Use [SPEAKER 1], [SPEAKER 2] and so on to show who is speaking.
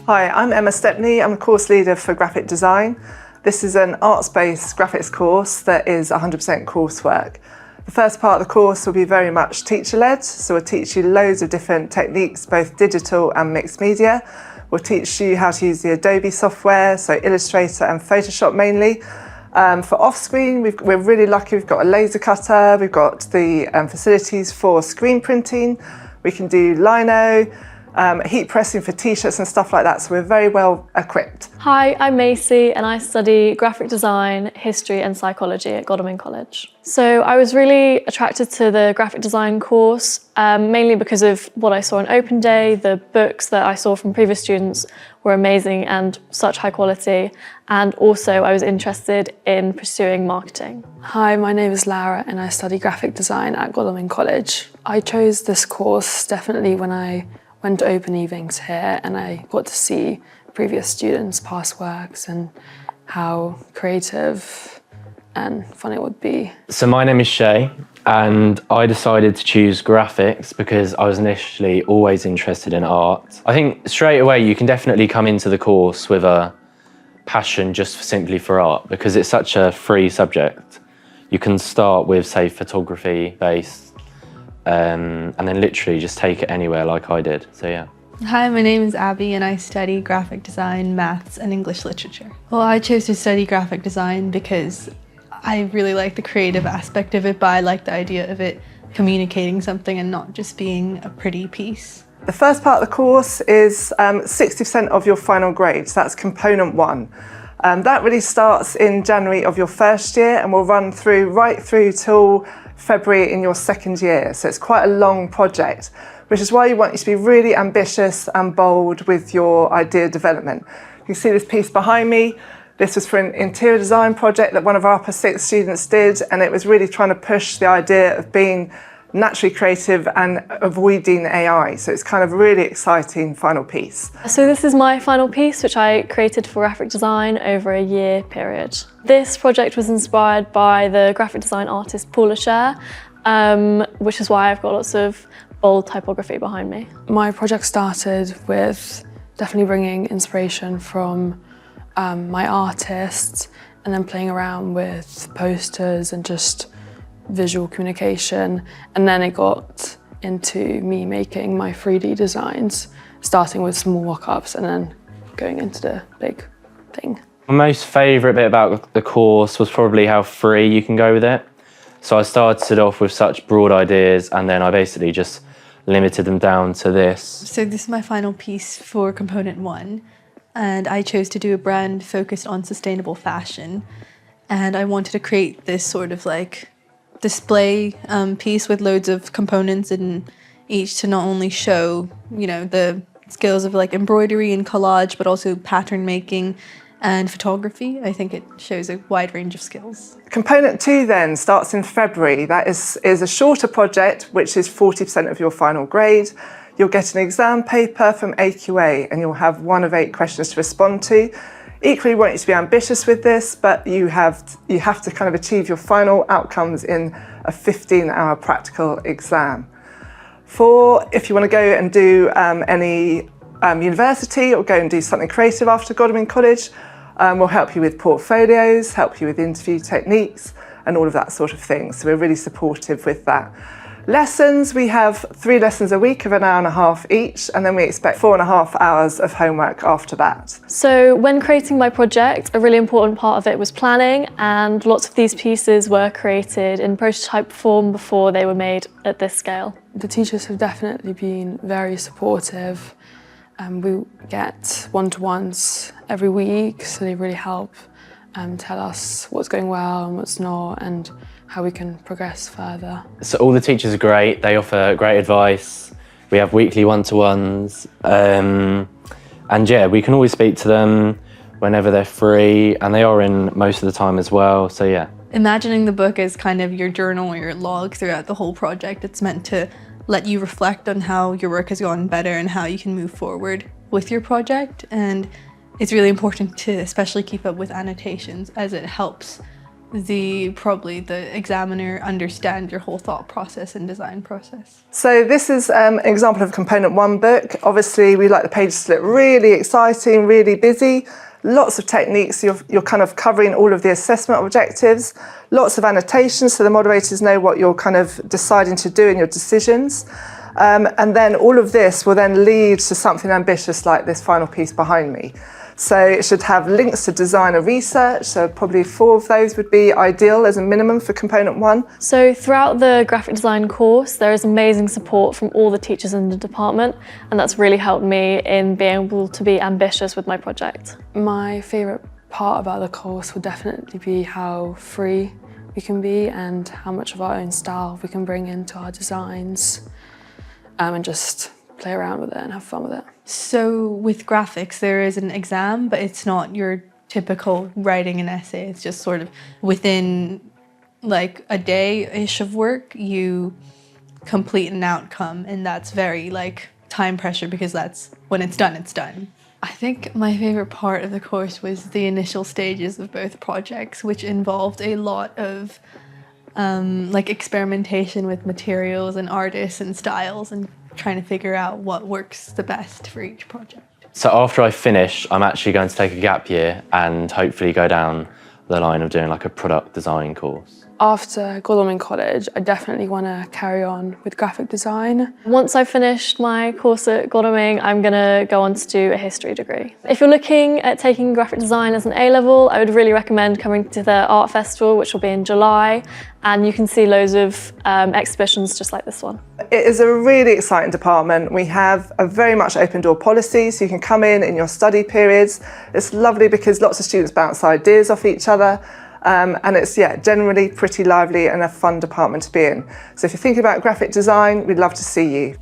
[SPEAKER 1] Hi, I'm Emma Stepney. I'm a course leader for graphic design. This is an arts-based graphics course that is 100% coursework. The first part of the course will be very much teacher-led, so we'll teach you loads of different techniques, both digital and mixed media. We'll teach you how to use the Adobe software, so Illustrator and Photoshop mainly. For off-screen, we're really lucky. We've got a laser cutter, we've got the facilities for screen printing, we can do lino, heat pressing for t-shirts and stuff like that, so we're very well equipped.
[SPEAKER 2] Hi, I'm Macy and I study graphic design, history and psychology at Godalming College. So I was really attracted to the graphic design course, mainly because of what I saw on open day. The books that I saw from previous students were amazing and such high quality, and also I was interested in pursuing marketing.
[SPEAKER 3] Hi, my name is Lara and I study graphic design at Godalming College. I chose this course definitely when I went to open evenings here and I got to see previous students' past works and how creative and fun it would be.
[SPEAKER 4] So my name is Shay and I decided to choose graphics because I was initially always interested in art. I think straight away you can definitely come into the course with a passion just simply for art because it's such a free subject. You can start with, say, photography based and then literally just take it anywhere like I did, so yeah.
[SPEAKER 5] Hi, my name is Abby and I study graphic design, maths and English literature. Well, I chose to study graphic design because I really like the creative aspect of it, but I like the idea of it communicating something and not just being a pretty piece.
[SPEAKER 1] The first part of the course is 60% of your final grade, so that's component 1. That really starts in January of your first year and will run right through till February in your second year. So it's quite a long project, which is why you want you to be really ambitious and bold with your idea development. You can see this piece behind me. This was for an interior design project that one of our upper 6th students did, and it was really trying to push the idea of being naturally creative and avoiding AI. So it's kind of a really exciting final piece.
[SPEAKER 2] So this is my final piece, which I created for graphic design over a year period. This project was inspired by the graphic design artist Paula Scher, which is why I've got lots of bold typography behind me.
[SPEAKER 3] My project started with definitely bringing inspiration from my artists and then playing around with posters and just visual communication, and then it got into me making my 3D designs, starting with small mock-ups and then going into the big thing.
[SPEAKER 4] My most favourite bit about the course was probably how free you can go with it. So I started off with such broad ideas and then I basically just limited them down to this.
[SPEAKER 5] So this is my final piece for component 1, and I chose to do a brand focused on sustainable fashion, and I wanted to create this sort of like display piece with loads of components in each to not only show, you know, the skills of like embroidery and collage, but also pattern making and photography. I think it shows a wide range of skills.
[SPEAKER 1] Component 2 then starts in February. That is a shorter project, which is 40% of your final grade. You'll get an exam paper from AQA and you'll have 1 of 8 questions to respond to. Equally, we want you to be ambitious with this, but you have to kind of achieve your final outcomes in a 15-hour practical exam. If you want to go and do any university or go and do something creative after Godalming College, we'll help you with portfolios, help you with interview techniques and all of that sort of thing. So we're really supportive with that. Lessons, we have 3 lessons a week of an hour and a half each, and then we expect 4.5 hours of homework after that.
[SPEAKER 2] So when creating my project, a really important part of it was planning, and lots of these pieces were created in prototype form before they were made at this scale.
[SPEAKER 3] The teachers have definitely been very supportive. We get one-to-ones every week, so they really help tell us what's going well and what's not, and how we can progress further.
[SPEAKER 4] So all the teachers are great, they offer great advice, we have weekly one-to-ones, and yeah, we can always speak to them whenever they're free, and they are in most of the time as well, so yeah.
[SPEAKER 5] Imagining the book as kind of your journal or your log throughout the whole project. It's meant to let you reflect on how your work has gotten better and how you can move forward with your project, and it's really important to especially keep up with annotations as it helps probably the examiner understand your whole thought process and design process.
[SPEAKER 1] So this is an example of component 1 book. Obviously, we like the pages to look really exciting, really busy. Lots of techniques, you're kind of covering all of the assessment objectives. Lots of annotations so the moderators know what you're kind of deciding to do in your decisions. And then all of this will then lead to something ambitious like this final piece behind me. So it should have links to designer research, so probably 4 of those would be ideal as a minimum for component 1.
[SPEAKER 2] So throughout the graphic design course, there is amazing support from all the teachers in the department, and that's really helped me in being able to be ambitious with my project.
[SPEAKER 3] My favourite part about the course would definitely be how free we can be and how much of our own style we can bring into our designs, and just play around with it and have fun with it.
[SPEAKER 5] So with graphics, there is an exam, but it's not your typical writing an essay. It's just sort of within like a day-ish of work, you complete an outcome, and that's very like time pressure because that's when it's done, it's done. I think my favorite part of the course was the initial stages of both projects, which involved a lot of like experimentation with materials and artists and styles and trying to figure out what works the best for each project.
[SPEAKER 4] So after I finish, I'm actually going to take a gap year and hopefully go down the line of doing like a product design course.
[SPEAKER 3] After Godalming College, I definitely want to carry on with graphic design.
[SPEAKER 2] Once I've finished my course at Godalming, I'm going to go on to do a history degree. If you're looking at taking graphic design as an A-level, I would really recommend coming to the art festival, which will be in July, and you can see loads of exhibitions just like this one.
[SPEAKER 1] It is a really exciting department. We have a very much open door policy, so you can come in your study periods. It's lovely because lots of students bounce ideas off each other. And it's generally pretty lively and a fun department to be in. So if you're thinking about graphic design, we'd love to see you.